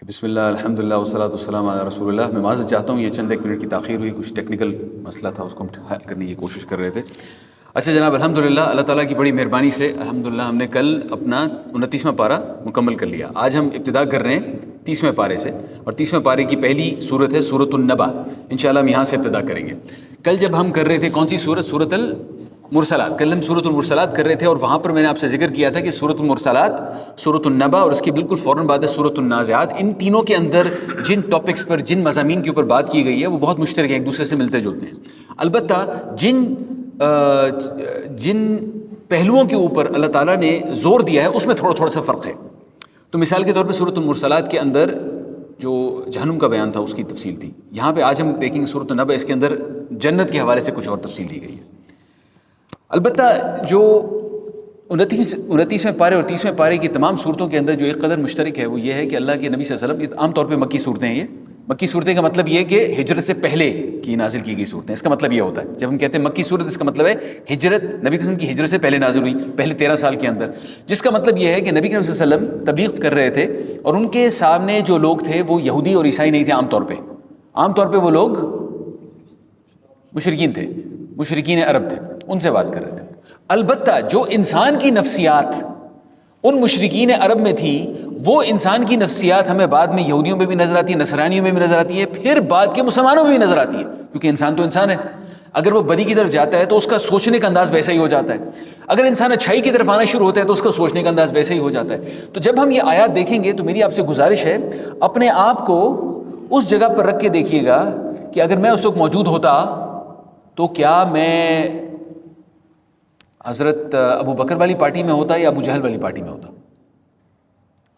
کہ بسم اللہ الحمدللہ والصلاۃ والسلام علی رسول اللہ. میں معذرت چاہتا ہوں، یہ چند ایک منٹ کی تاخیر ہوئی، کچھ ٹیکنیکل مسئلہ تھا، اس کو ہم حل کرنے کی کوشش کر رہے تھے. اچھا جناب، الحمدللہ اللہ تعالیٰ کی بڑی مہربانی سے الحمدللہ ہم نے کل اپنا 29واں پارہ مکمل کر لیا. آج ہم ابتدا کر رہے ہیں 30ویں پارے سے، اور 30ویں پارے کی پہلی صورت ہے سورۃ النبا. انشاءاللہ ہم یہاں سے ابتدا کریں گے. کل جب ہم کر رہے تھے کون سی صورت؟ سورۃ المرسلات. کل ہم سورۃ المرسلات کر رہے تھے، اور وہاں پر میں نے آپ سے ذکر کیا تھا کہ سورۃ المرسلات، سورۃ النبا اور اس کی بالکل فوراً بعد ہے سورۃ النازعات. ان تینوں کے اندر جن ٹاپکس پر، جن مضامین کے اوپر بات کی گئی ہے وہ بہت مشترک ہیں، ایک دوسرے سے ملتے جلتے ہیں. البتہ جن پہلوؤں کے اوپر اللہ تعالیٰ نے زور دیا ہے اس میں تھوڑا سا فرق ہے. تو مثال کے طور پہ سورۃ المرسلات کے اندر جو جہنم کا بیان تھا اس کی تفصیل تھی. یہاں پہ آج ہم دیکھیں گے سورۃ النبا، اس کے اندر جنت کے حوالے سے کچھ اور تفصیل دی گئی ہے. البتہ جو 29ویں پارے اور 30ویں پارے کی تمام صورتوں کے اندر جو ایک قدر مشترک ہے وہ یہ ہے کہ اللہ کے نبی صلی اللہ علیہ وسلم، عام طور پہ مکی صورتیں ہیں. یہ مکی صورتیں کا مطلب یہ ہے کہ ہجرت سے پہلے کی نازل کی گئی صورتیں. اس کا مطلب یہ ہوتا ہے جب ہم کہتے ہیں مکی صورت، اس کا مطلب ہے ہجرت، نبی وسلم کی ہجرت سے پہلے نازل ہوئی، پہلے 13 سال کے اندر. جس کا مطلب یہ ہے کہ نبی صلی اللہ علیہ وسلم تبلیغ کر رہے تھے، اور ان کے سامنے جو لوگ تھے وہ یہودی اور عیسائی نہیں تھے. عام طور پہ وہ لوگ مشرکین تھے، مشرکین عرب تھے، ان سے بات کر رہے تھے. البتہ جو انسان کی نفسیات ان مشرکین عرب میں تھی، وہ انسان کی نفسیات ہمیں بعد میں یہودیوں میں بھی نظر آتی ہے، نصرانیوں میں بھی نظر آتی ہے، پھر بعد کے مسلمانوں میں بھی نظر آتی ہے. کیونکہ انسان تو انسان ہے، اگر وہ بدی کی طرف جاتا ہے تو اس کا سوچنے کا انداز ویسا ہی ہو جاتا ہے. اگر انسان اچھائی کی طرف آنا شروع ہوتا ہے تو اس کا سوچنے کا انداز ویسا ہی ہو جاتا ہے. تو جب ہم یہ آیات دیکھیں گے تو میری آپ سے گزارش ہے، اپنے آپ کو اس جگہ پر رکھ کے دیکھیے گا کہ اگر میں اس وقت موجود ہوتا تو کیا میں حضرت ابو بکر والی پارٹی میں ہوتا یا ابو جہل والی پارٹی میں ہوتا.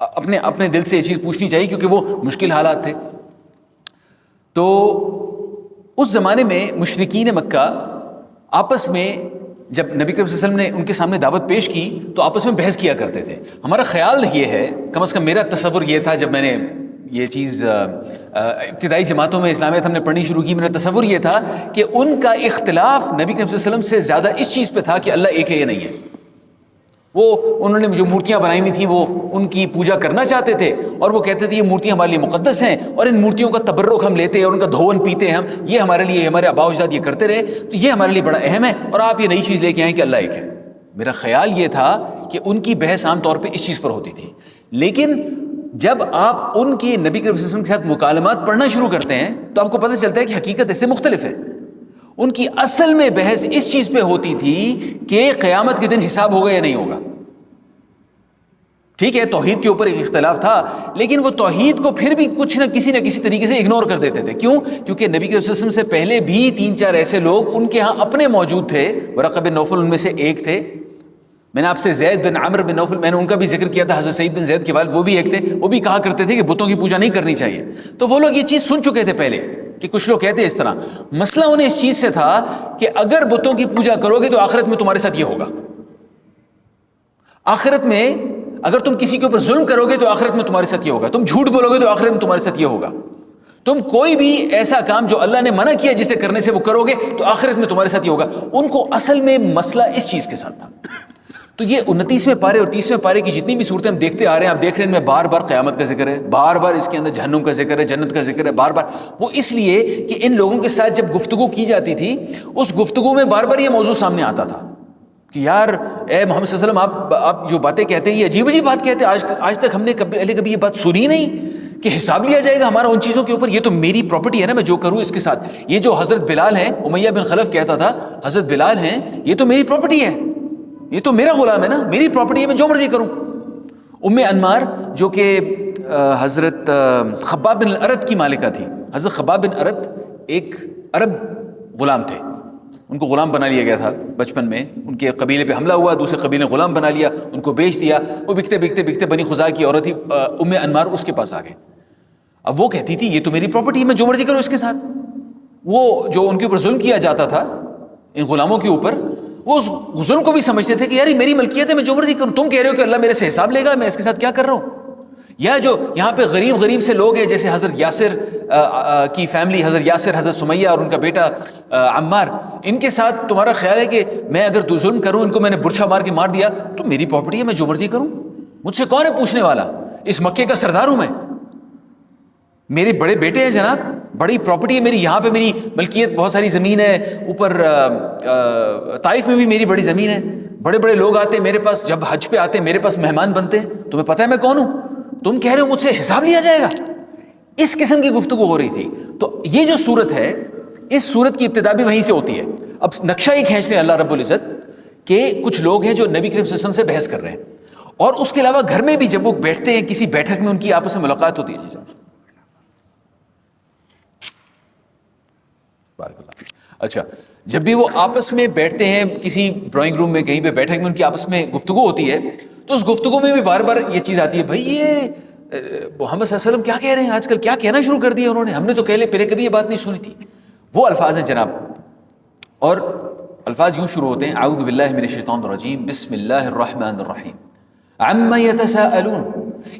اپنے دل سے یہ چیز پوچھنی چاہیے، کیونکہ وہ مشکل حالات تھے. تو اس زمانے میں مشرکین مکہ آپس میں جب نبی کریم صلی اللہ علیہ وسلم نے ان کے سامنے دعوت پیش کی تو آپس میں بحث کیا کرتے تھے. ہمارا خیال یہ ہے، کم از کم میرا تصور یہ تھا جب میں نے یہ چیز ابتدائی جماعتوں میں اسلامیت ہم نے پڑھنی شروع کی، میرا تصور یہ تھا کہ ان کا اختلاف نبی کریم صلی اللہ علیہ وسلم سے زیادہ اس چیز پہ تھا کہ اللہ ایک ہے یا نہیں ہے. انہوں نے جو مورتیاں بنائی ہوئی تھیں وہ ان کی پوجا کرنا چاہتے تھے، اور وہ کہتے تھے یہ مورتیاں ہمارے لیے مقدس ہیں، اور ان مورتیوں کا تبرک ہم لیتے ہیں اور ان کا دھون پیتے ہیں ہم، یہ ہمارے لیے، ہمارے آباء و اجداد یہ کرتے رہے تو یہ ہمارے لیے بڑا اہم ہے، اور آپ یہ نئی چیز لے کے آئیں کہ اللہ ایک ہے. میرا خیال یہ تھا کہ ان کی بحث عام طور پہ اس چیز پر ہوتی تھی. لیکن جب آپ ان کی نبی کے وسلم کے ساتھ مکالمات پڑھنا شروع کرتے ہیں تو آپ کو پتہ چلتا ہے کہ حقیقت اس سے مختلف ہے. ان کی اصل میں بحث اس چیز پہ ہوتی تھی کہ قیامت کے دن حساب ہوگا یا نہیں ہوگا. ٹھیک ہے، توحید کے اوپر ایک اختلاف تھا، لیکن وہ توحید کو پھر بھی کچھ نہ کسی طریقے سے اگنور کر دیتے تھے. کیوں؟ کیونکہ نبی کے وسلم سے پہلے بھی 3-4 ایسے لوگ ان کے ہاں اپنے موجود تھے. ورقہ بن نوفل ان میں سے ایک تھے. میں نے آپ سے زید بن عمرو بن نوفل، میں نے ان کا بھی ذکر کیا تھا. حضرت سعید بن زید کے والد وہ بھی ایک تھے، وہ بھی کہا کرتے تھے کہ بتوں کی پوجا نہیں کرنی چاہیے. تو وہ لوگ یہ چیز سن چکے تھے پہلے کہ کچھ لوگ کہتے ہیں اس طرح. مسئلہ انہیں اس چیز سے تھا کہ اگر بتوں کی پوجا کرو گے تو آخرت میں تمہارے ساتھ یہ ہوگا. آخرت میں اگر تم کسی کے اوپر ظلم کرو گے تو آخرت میں تمہارے ساتھ یہ ہوگا. تم جھوٹ بولو گے تو آخرت میں تمہارے ساتھ یہ ہوگا. تم کوئی بھی ایسا کام جو اللہ نے منع کیا جسے کرنے سے وہ کرو گے تو آخرت میں تمہارے ساتھ یہ ہوگا. ان کو اصل میں مسئلہ اس چیز کے ساتھ تھا. تو یہ 29ویں پارے اور 30ویں پارے کی جتنی بھی صورتیں ہم دیکھتے آ رہے ہیں، آپ دیکھ رہے ہیں ان میں بار بار قیامت کا ذکر ہے، بار بار اس کے اندر جہنم کا ذکر ہے، جنت کا ذکر ہے، بار بار. وہ اس لیے کہ ان لوگوں کے ساتھ جب گفتگو کی جاتی تھی اس گفتگو میں بار بار یہ موضوع سامنے آتا تھا کہ یار اے محمد صلی اللہ علیہ وسلم، آپ جو باتیں کہتے ہیں یہ عجیب عجیب بات کہتے ہیں. آج تک ہم نے کبھی یہ بات سنی نہیں کہ حساب لیا جائے گا ہمارا ان چیزوں کے اوپر. یہ تو میری پراپرٹی ہے نا، میں جو کروں اس کے ساتھ. یہ جو حضرت بلال ہیں، امیہ بن خلف کہتا تھا حضرت بلال ہیں یہ تو میری پراپرٹی ہے، یہ تو میرا غلام ہے نا، میری پراپرٹی ہے، میں جو مرضی کروں. انمار جو کہ حضرت خباب بن الارت کی مالکہ تھی. حضرت خباب بن الارت ایک عرب غلام تھے، ان کو غلام بنا لیا گیا تھا بچپن میں. ان کے قبیلے پہ حملہ ہوا، دوسرے قبیلے نے غلام بنا لیا، ان کو بیچ دیا. وہ بکتے بنی خزاعہ کی عورت تھی انمار، اس کے پاس آ گئے. اب وہ کہتی تھی یہ تو میری پراپرٹی ہے، میں جو مرضی کروں اس کے ساتھ. وہ جو ان کے اوپر ظلم کیا جاتا تھا ان غلاموں کے اوپر، وہ اس ظلم کو بھی سمجھتے تھے کہ یار یہ میری ملکیت ہے، میں جو مرضی کروں. تم کہہ رہے ہو کہ اللہ میرے سے حساب لے گا، میں اس کے ساتھ کیا کر رہا ہوں. یا جو یہاں پہ غریب سے لوگ ہیں جیسے حضرت یاسر کی فیملی، حضرت یاسر، حضرت سمیہ اور ان کا بیٹا عمار، ان کے ساتھ تمہارا خیال ہے کہ میں اگر ظلم کروں، ان کو میں نے برچھا مار کے مار دیا تو میری پراپرٹی ہے، میں جو مرضی کروں، مجھ سے کون ہے پوچھنے والا؟ اس مکے کا سردار ہوں میں. میرے بڑے بیٹے ہیں جناب، بڑی پراپرٹی ہے میری، یہاں پہ میری ملکیت، بہت ساری زمین ہے، اوپر طائف میں بھی میری بڑی زمین ہے، بڑے بڑے لوگ آتے ہیں میرے پاس، جب حج پہ آتے ہیں میرے پاس مہمان بنتے ہیں، تمہیں پتہ ہے میں کون ہوں، تم کہہ رہے ہو مجھ سے حساب لیا جائے گا. اس قسم کی گفتگو ہو رہی تھی. تو یہ جو صورت ہے، اس صورت کی ابتدا بھی وہیں سے ہوتی ہے. اب نقشہ یہ کھینچ رہے ہیں اللہ رب العزت کہ کچھ لوگ ہیں جو نبی کریم صلی اللہ علیہ وسلم سے بحث کر رہے ہیں، اور اس کے علاوہ گھر میں بھی جب وہ بیٹھتے ہیں کسی بیٹھک میں، ان کی آپس میں ملاقات ہوتی ہے. اچھا، جب بھی وہ آپس میں بیٹھتے ہیں کسی ڈرائنگ روم میں، کہیں پہ بیٹھک میں، ان کی آپس میں گفتگو ہوتی ہے، تو اس گفتگو میں بھی بار بار یہ چیز آتی ہے، بھائی یہ محمد صلی اللہ علیہ وسلم کیا کہہ رہے ہیں آج کل، کیا کہنا شروع کر دیا انہوں نے، ہم نے تو پہلے کبھی یہ بات نہیں سنی تھی. وہ الفاظ ہیں جناب، اور الفاظ یوں شروع ہوتے ہیں، اعوذ باللہ من الشیطان الرجیم، بسم اللہ الرحمن الرحیم، عما یتساءلون.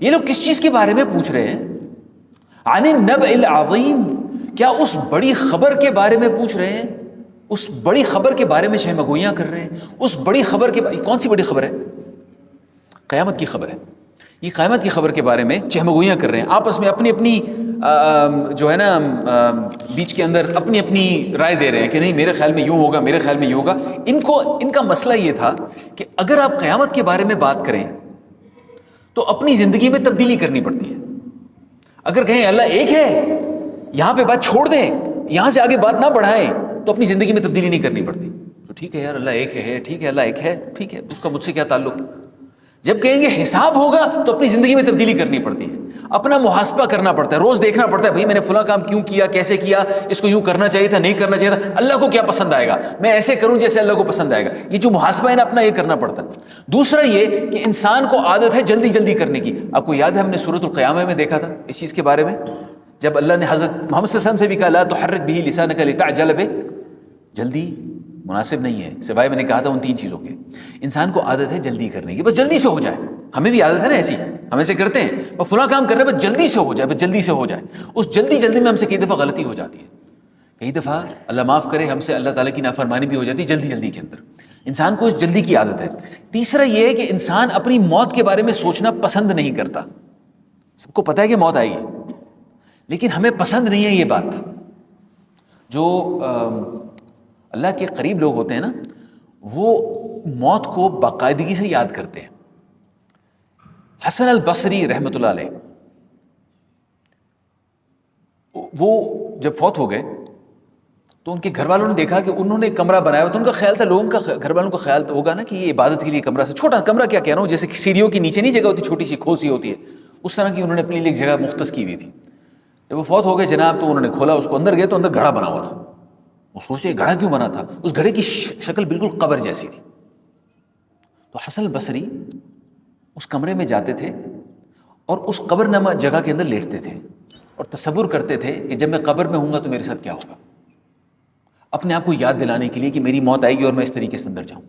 یہ لوگ کس چیز کے بارے میں پوچھ رہے ہیں؟ عن النبأ العظیم، کیا اس بڑی خبر کے بارے میں پوچھ رہے ہیں؟ اس بڑی خبر کے بارے میں شہمگوئیاں کر رہے ہیں. اس بڑی خبر کے کون سی بڑی خبر ہے؟ قیامت کی خبر ہے. یہ قیامت کی خبر کے بارے میں چہمگوئیاں کر رہے ہیں، آپس میں اپنی اپنی جو ہے نا بیچ کے اندر اپنی اپنی رائے دے رہے ہیں کہ نہیں میرے خیال میں یوں ہوگا، میرے خیال میں یوں ہوگا. ان کا مسئلہ یہ تھا کہ اگر آپ قیامت کے بارے میں بات کریں تو اپنی زندگی میں تبدیلی کرنی پڑتی ہے. اگر کہیں اللہ ایک ہے، یہاں پہ بات چھوڑ دیں، یہاں سے آگے بات نہ بڑھائیں، تو اپنی زندگی میں تبدیلی نہیں کرنی پڑتی. تو ٹھیک ہے یار اللہ ایک ہے، ٹھیک ہے اللہ ایک ہے، ٹھیک ہے، اس کا مجھ سے کیا تعلق. جب کہیں گے حساب ہوگا تو اپنی زندگی میں تبدیلی کرنی پڑتی ہے، اپنا محاسبہ کرنا پڑتا ہے، روز دیکھنا پڑتا ہے بھائی میں نے فلاں کام کیوں کیا، کیسے کیا، اس کو یوں کرنا چاہیے تھا، نہیں کرنا چاہیے تھا، اللہ کو کیا پسند آئے گا، میں ایسے کروں جیسے اللہ کو پسند آئے گا. یہ جو محاسبہ ہے نا اپنا، یہ کرنا پڑتا ہے. دوسرا یہ کہ انسان کو عادت ہے جلدی جلدی کرنے کی. آپ کو یاد ہے ہم نے سورۃ القیامہ میں دیکھا تھا اس چیز کے بارے میں، جب اللہ نے حضرت محمد صلی اللہ علیہ وسلم سے بھی کہا لا تحرک به لسانک لتعجل به، جلدی مناسب نہیں ہے، سوائے میں نے کہا تھا ان 3 چیزوں کے. انسان کو عادت ہے جلدی کرنے کی، بس جلدی سے ہو جائے. ہمیں بھی عادت ہے نا ایسی، ہم ایسے کرتے ہیں، وہ فلاں کام کر رہے ہیں بس جلدی سے ہو جائے، بس جلدی سے ہو جائے. اس جلدی میں ہم سے کئی دفعہ غلطی ہو جاتی ہے، کئی دفعہ اللہ معاف کرے ہم سے اللہ تعالیٰ کی نافرمانی بھی ہو جاتی ہے جلدی کے اندر. انسان کو اس جلدی کی عادت ہے. تیسرا یہ ہے کہ انسان اپنی موت کے بارے میں سوچنا پسند نہیں کرتا. سب کو پتہ ہے کہ موت آئے گی، لیکن ہمیں پسند نہیں ہے یہ بات. جو اللہ کے قریب لوگ ہوتے ہیں نا، وہ موت کو باقاعدگی سے یاد کرتے ہیں. حسن البصری رحمۃ اللہ علیہ، وہ جب فوت ہو گئے تو ان کے گھر والوں نے دیکھا کہ انہوں نے ایک کمرہ بنایا ہوا تھا. ان کا خیال تھا، لوگوں کا گھر والوں کا خیال ہوگا نا کہ یہ عبادت کے لیے کمرہ سے، چھوٹا کمرہ کیا کہہ رہا ہوں، جیسے سیڑھیوں کے نیچے نہیں جگہ ہوتی، چھوٹی سی کھوسی ہوتی ہے، اس طرح کی انہوں نے اپنے لیے ایک جگہ مختص کی ہوئی تھی. جب وہ فوت ہو گئے جناب تو انہوں نے کھولا اس کو، اندر گئے تو اندر گھڑا بنا ہوا تھا. وہ سوچتے گھڑا کیوں بنا تھا؟ اس گھڑے کی شکل بالکل قبر جیسی تھی. تو حسن البصری اس کمرے میں جاتے تھے اور اس قبر نما جگہ کے اندر لیٹتے تھے اور تصور کرتے تھے کہ جب میں قبر میں ہوں گا تو میرے ساتھ کیا ہوگا، اپنے آپ کو یاد دلانے کے لیے کہ میری موت آئے گی اور میں اس طریقے سے اندر جاؤں.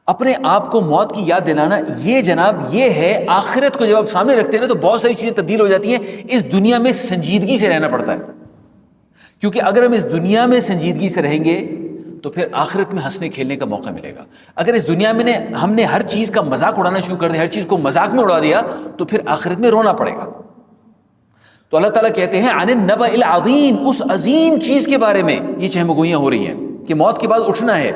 اپنے آپ کو موت کی یاد دلانا، یہ جناب یہ ہے آخرت کو جب آپ سامنے رکھتے ہیں نا تو بہت ساری چیزیں تبدیل ہو جاتی ہیں. اس دنیا میں سنجیدگی سے رہنا پڑتا ہے، کیونکہ اگر ہم اس دنیا میں سنجیدگی سے رہیں گے تو پھر آخرت میں ہنسنے کھیلنے کا موقع ملے گا. اگر اس دنیا میں ہم نے ہر چیز کا مذاق اڑانا شروع کر دیا، ہر چیز کو مذاق میں اڑا دیا، تو پھر آخرت میں رونا پڑے گا. تو اللہ تعالیٰ کہتے ہیں عن النبأ العظیم، اس عظیم چیز کے بارے میں یہ چہمگوئیاں ہو رہی ہیں کہ موت کے بعد اٹھنا ہے.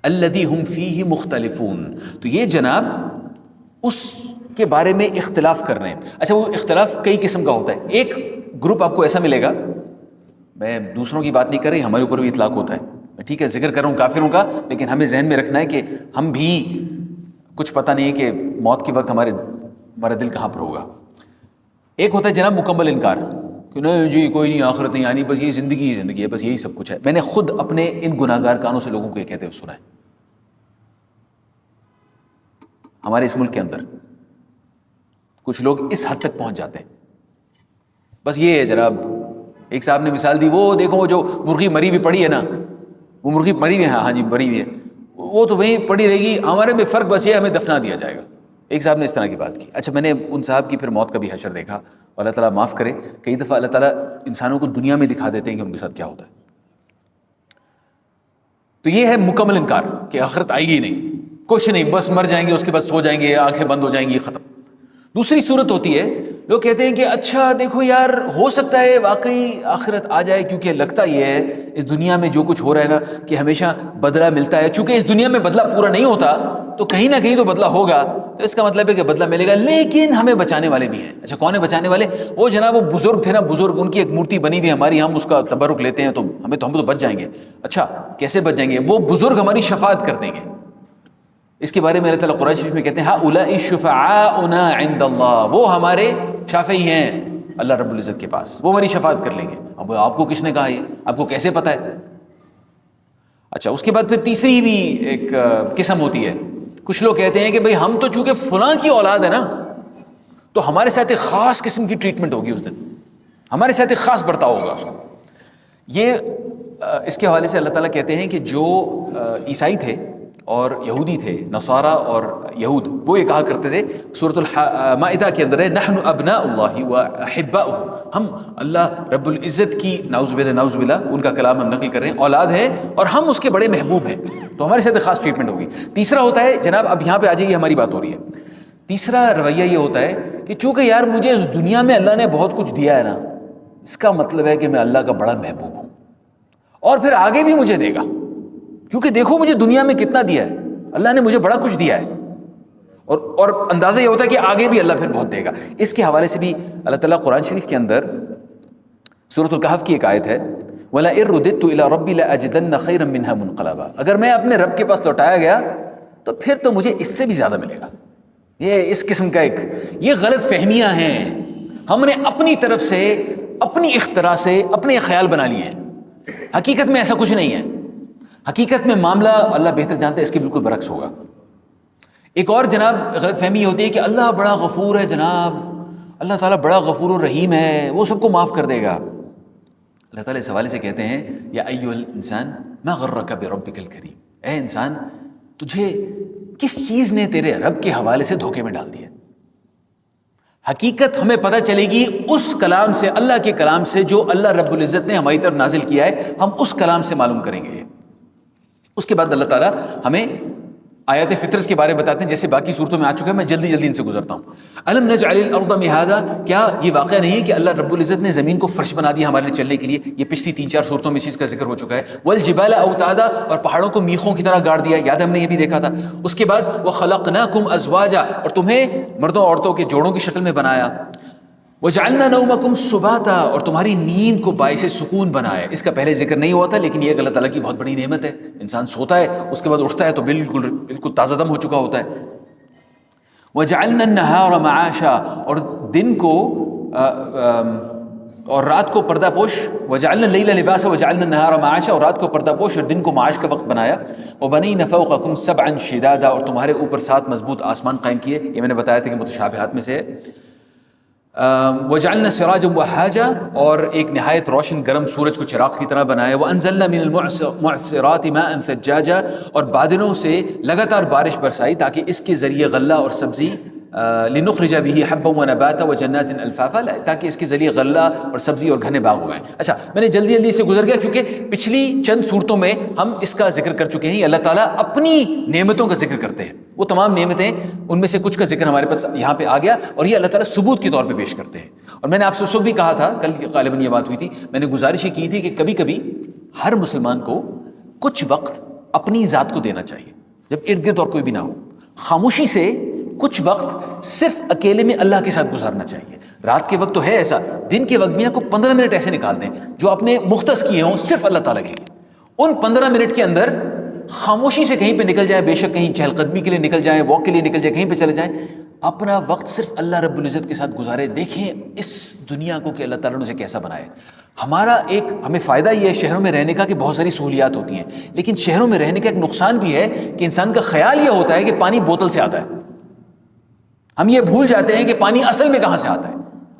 الذی ہم فیہ مختلفون، تو یہ جناب اس کے بارے میں اختلاف کر رہے ہیں. اچھا، وہ اختلاف کئی قسم کا ہوتا ہے. ایک گروپ آپ کو ایسا ملے گا، میں دوسروں کی بات نہیں کر رہی، ہمارے اوپر بھی اطلاق ہوتا ہے، میں ٹھیک ہے ذکر کر رہا ہوں کافروں کا، لیکن ہمیں ذہن میں رکھنا ہے کہ ہم بھی کچھ پتہ نہیں ہے کہ موت کے وقت ہمارا دل کہاں پر ہوگا. ایک ہوتا ہے جناب مکمل انکار کہ نہیں جی کوئی نہیں، آخرت نہیں آنی، بس یہ زندگی ہے، بس یہی سب کچھ ہے. میں نے خود اپنے ان گناہ گار کانوں سے لوگوں کو یہ کہتے ہوئے سنا ہے. ہمارے اس ملک کے اندر کچھ لوگ اس حد تک پہنچ جاتے ہیں. بس یہ ہے جناب، ایک صاحب نے مثال دی، وہ دیکھو وہ جو مرغی مری ہوئی پڑی ہے نا، وہ مرغی مری ہوئی ہے، ہاں جی مری ہوئی ہے، وہ تو وہیں پڑی رہے گی، ہمارے میں فرق بس یہ ہمیں دفنا دیا جائے گا. ایک صاحب نے اس طرح کی بات کی. اچھا، میں نے ان صاحب کی پھر موت کا بھی حشر دیکھا، اور اللہ تعالیٰ معاف کرے، کئی دفعہ اللہ تعالیٰ انسانوں کو دنیا میں دکھا دیتے ہیں کہ ان کے ساتھ کیا ہوتا ہے. تو یہ ہے مکمل انکار کہ آخرت آئے گی نہیں، کچھ نہیں، بس مر جائیں گے، اس کے بعد سو جائیں گے، آنکھیں بند ہو جائیں گی، ختم. دوسری صورت ہوتی ہے لوگ کہتے ہیں کہ اچھا دیکھو یار ہو سکتا ہے واقعی آخرت آ جائے، کیونکہ لگتا یہ ہے اس دنیا میں جو کچھ ہو رہا ہے نا کہ ہمیشہ بدلہ ملتا ہے، چونکہ اس دنیا میں بدلہ پورا نہیں ہوتا تو کہیں نہ کہیں تو بدلہ ہوگا، تو اس کا مطلب ہے کہ بدلہ ملے گا، لیکن ہمیں بچانے والے بھی ہیں۔ اچھا کون ہے بچانے والے؟ وہ جناب وہ بزرگ تھے نا، بزرگ، ان کی ایک مورتی بنی ہوئی ہے ہماری، ہم اس کا تبرک لیتے ہیں تو ہم تو بچ جائیں گے۔ اچھا کیسے بچ جائیں گے؟ وہ بزرگ ہماری شفاعت کر دیں گے۔ اس کے بارے میں اللہ تعالیٰ قرآن شریف میں کہتے ہیں ہؤلاء شفعاؤنا عند اللہ، وہ ہمارے شافعی ہیں اللہ رب العزت کے پاس، وہ ہماری شفاعت کر لیں گے۔ اب آپ کو کس نے کہا یہ؟ آپ کو کیسے پتہ ہے؟ اچھا اس کے بعد پھر تیسری بھی ایک قسم ہوتی ہے، کچھ لوگ کہتے ہیں کہ بھئی ہم تو چونکہ فلاں کی اولاد ہے نا تو ہمارے ساتھ ایک خاص قسم کی ٹریٹمنٹ ہوگی اس دن، ہمارے ساتھ ایک خاص برتاؤ ہوگا اس کو۔ یہ اس کے حوالے سے اللہ تعالیٰ کہتے ہیں کہ جو عیسائی تھے اور یہودی تھے، نصارہ اور یہود، وہ یہ کہا کرتے تھے، سورۃ المائدہ کے اندر ہے نحن ابناء اللہ واحباؤہ، ہم اللہ رب العزت کی نعوذ باللہ ان کا کلام ہم نقل کر رہے ہیں، اولاد ہیں اور ہم اس کے بڑے محبوب ہیں، تو ہمارے ساتھ خاص ٹریٹمنٹ ہوگی۔ تیسرا ہوتا ہے جناب، اب یہاں پہ آ جائیے، ہماری بات ہو رہی ہے، تیسرا رویہ یہ ہوتا ہے کہ چونکہ یار مجھے اس دنیا میں اللہ نے بہت کچھ دیا ہے نا، اس کا مطلب ہے کہ میں اللہ کا بڑا محبوب ہوں اور پھر آگے بھی مجھے دے گا، کیونکہ دیکھو مجھے دنیا میں کتنا دیا ہے، اللہ نے مجھے بڑا کچھ دیا ہے، اور اندازہ یہ ہوتا ہے کہ آگے بھی اللہ پھر بہت دے گا۔ اس کے حوالے سے بھی اللہ تعالیٰ قرآن شریف کے اندر سورۃ الکہف کی ایک آیت ہے وَلَئِن رُدِدتُّ إِلَىٰ رَبِّي لَأَجِدَنَّ خَيْرًا مِّنْهَا مُنْقَلَبًا، اگر میں اپنے رب کے پاس لوٹایا گیا تو پھر تو مجھے اس سے بھی زیادہ ملے گا۔ یہ اس قسم کا یہ غلط فہمیاں ہیں، ہم نے اپنی طرف سے، اپنی اختراع سے اپنے خیال بنا لیے ہیں، حقیقت میں ایسا کچھ نہیں ہے، حقیقت میں معاملہ اللہ بہتر جانتا ہے، اس کے بالکل برعکس ہوگا۔ ایک اور جناب غلط فہمی ہوتی ہے کہ اللہ بڑا غفور ہے، جناب اللہ تعالیٰ بڑا غفور الرحیم ہے، وہ سب کو معاف کر دے گا۔ اللہ تعالیٰ اس حوالے سے کہتے ہیں یا ایھا الانسان ما غرک بربک الکریم، اے انسان تجھے کس چیز نے تیرے رب کے حوالے سے دھوکے میں ڈال دیا۔ حقیقت ہمیں پتہ چلے گی اس کلام سے، اللہ کے کلام سے جو اللہ رب العزت نے ہماری طرف نازل کیا ہے، ہم اس کلام سے معلوم کریں گے۔ اس کے بعد اللہ تعالیٰ ہمیں آیات فطرت کے بارے میں بتاتے ہیں، جیسے باقی صورتوں میں آ چکا ہے، میں جلدی ان سے گزرتا ہوں۔ الم نجعل الارض مہادا، کیا یہ واقعہ نہیں کہ اللہ رب العزت نے زمین کو فرش بنا دیا ہمارے لیے چلنے کے لیے؟ یہ پچھلی 3-4 صورتوں میں اس چیز کا ذکر ہو چکا ہے۔ والجبال اوتادا، اور پہاڑوں کو میخوں کی طرح گاڑ دیا، یاد ہم نے یہ بھی دیکھا تھا۔ اس کے بعد وخلقناکم ازواجا، اور تمہیں مردوں عورتوں کے جوڑوں کی شکل میں بنایا۔ وجعلنا نومکم سباتا، اور تمہاری نیند کو باعث سکون بنایا۔ اس کا پہلے ذکر نہیں ہوا تھا، لیکن یہ اللہ تعالیٰ کی بہت بڑی نعمت ہے۔ انسان سوتا ہے، اس کے بعد اٹھتا ہے تو بالکل تازہ دم ہو چکا ہوتا ہے۔ وجعلنا النہار معاشا، اور دن کو اور رات کو پردہ پوش، وجعلنا اللیل لباسا وجعلنا النہار معاشا، اور رات کو پردہ پوش اور دن کو معاش کا وقت بنایا۔ وبنینا فوقکم سبعا شدادا، اور تمہارے اوپر 7 مضبوط آسمان قائم کیے۔ یہ میں نے بتایا تھا کہ متشابہات میں سے ہے۔ وجعلنا سراجا وہاجا، اور ایک نہایت روشن گرم سورج کو چراغ کی طرح بنایا۔ وانزلنا من المعصرات ماء ثجاجا، اور بادلوں سے لگاتار بارش برسائی تاکہ اس کے ذریعے غلہ اور سبزی، لنخرج به حبا ونباتا وجنات الفافا، تاکہ اس کے ذریعے غلہ اور سبزی اور گھنے باغ ہوئیں۔ اچھا میں نے جلدی سے گزر گیا کیونکہ پچھلی چند صورتوں میں ہم اس کا ذکر کر چکے ہیں۔ اللہ تعالیٰ اپنی نعمتوں کا ذکر کرتے ہیں، وہ تمام نعمتیں، ان میں سے کچھ کا ذکر ہمارے پاس یہاں پہ آ گیا، اور یہ اللہ تعالیٰ ثبوت کے طور پہ پیش کرتے ہیں۔ اور میں نے آپ سے اس وقت بھی کہا تھا، کل غالباً یہ بات ہوئی تھی، میں نے گزارش یہ کی تھی کہ کبھی کبھی ہر مسلمان کو کچھ وقت اپنی ذات کو دینا چاہیے، جب ارد گرد اور کوئی بھی نہ ہو، خاموشی سے کچھ وقت صرف اکیلے میں اللہ کے ساتھ گزارنا چاہیے۔ رات کے وقت تو ہے ایسا، دن کے وقت بھی آپ کو 15 منٹ ایسے نکال دیں جو آپ نے مختص کیے ہوں صرف اللہ تعالیٰ کے لیے۔ ان 15 منٹ کے اندر خاموشی سے کہیں پہ نکل جائیں، بے شک کہیں چہل قدمی کے لیے نکل جائیں، واک کے لیے نکل جائیں، کہیں پہ چلے جائیں، اپنا وقت صرف اللہ رب العزت کے ساتھ گزارے۔ دیکھیں اس دنیا کو کہ اللہ تعالیٰ نے اسے کیسا بنایا ہے۔ ہمیں فائدہ یہ ہے شہروں میں رہنے کا کہ بہت ساری سہولیات ہوتی ہیں، لیکن شہروں میں رہنے کا ایک نقصان بھی ہے کہ انسان کا خیال یہ ہوتا ہے کہ پانی بوتل سے آتا ہے۔ ہم یہ بھول جاتے ہیں کہ پانی اصل میں کہاں سے آتا ہے،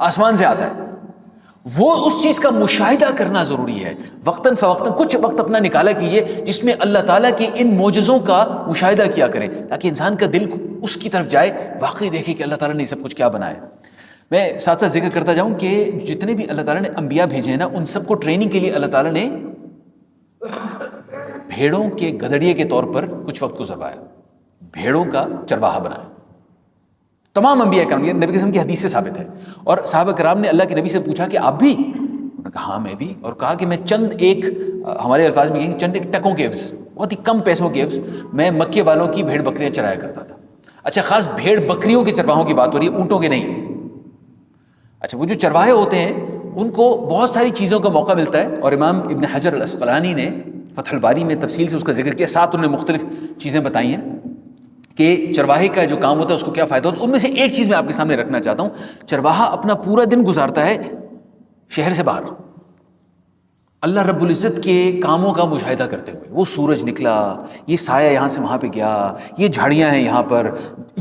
آسمان سے آتا ہے۔ وہ اس چیز کا مشاہدہ کرنا ضروری ہے، وقتاً فوقتاً کچھ وقت اپنا نکالا کیجئے جس میں اللہ تعالیٰ کے ان معجزوں کا مشاہدہ کیا کریں، تاکہ انسان کا دل اس کی طرف جائے، واقعی دیکھے کہ اللہ تعالیٰ نے سب کچھ کیا بنایا۔ میں ساتھ ساتھ ذکر کرتا جاؤں کہ جتنے بھی اللہ تعالیٰ نے انبیاء بھیجے ہیں نا، ان سب کو ٹریننگ کے لیے اللہ تعالیٰ نے بھیڑوں کے گدڑیے کے طور پر کچھ وقت گزروایا، بھیڑوں کا چرواہا بنایا، تمام انبیاء کرام، یہ نبی قسم کی حدیث سے ثابت ہے. اور صحابہ کرام نے اللہ کے نبی سے پوچھا کہ آپ بھی؟ انہوں نے کہا ہاں میں بھی. اور کہا کہ میں چند ایک، ہمارے الفاظ میں کہیں گے چند ایک ٹکوں کیوز، بہت ہی کم پیسوں کیوز، میں مکے والوں کی بھیڑ بکریاں چرایا کرتا تھا. اچھا خاص بھیڑ بکریوں کے چرواہوں کی بات ہو رہی ہے، اونٹوں کے نہیں. اچھا وہ جو چرواہے ہوتے ہیں ان کو بہت ساری چیزوں کا موقع ملتا ہے، اور امام ابن حجر الاسقلانی نے فتح الباری میں تفصیل سے اس کا ذکر کیا. 7 انہوں نے مختلف چیزیں بتائی ہیں کہ چرواہے کا جو کام ہوتا ہے اس کو کیا فائدہ ہوتا ہے. ان میں سے ایک چیز میں آپ کے سامنے رکھنا چاہتا ہوں. چرواہا اپنا پورا دن گزارتا ہے شہر سے باہر، اللہ رب العزت کے کاموں کا مشاہدہ کرتے ہوئے. وہ سورج نکلا، یہ سایہ یہاں سے وہاں پہ گیا، یہ جھاڑیاں ہیں یہاں پر،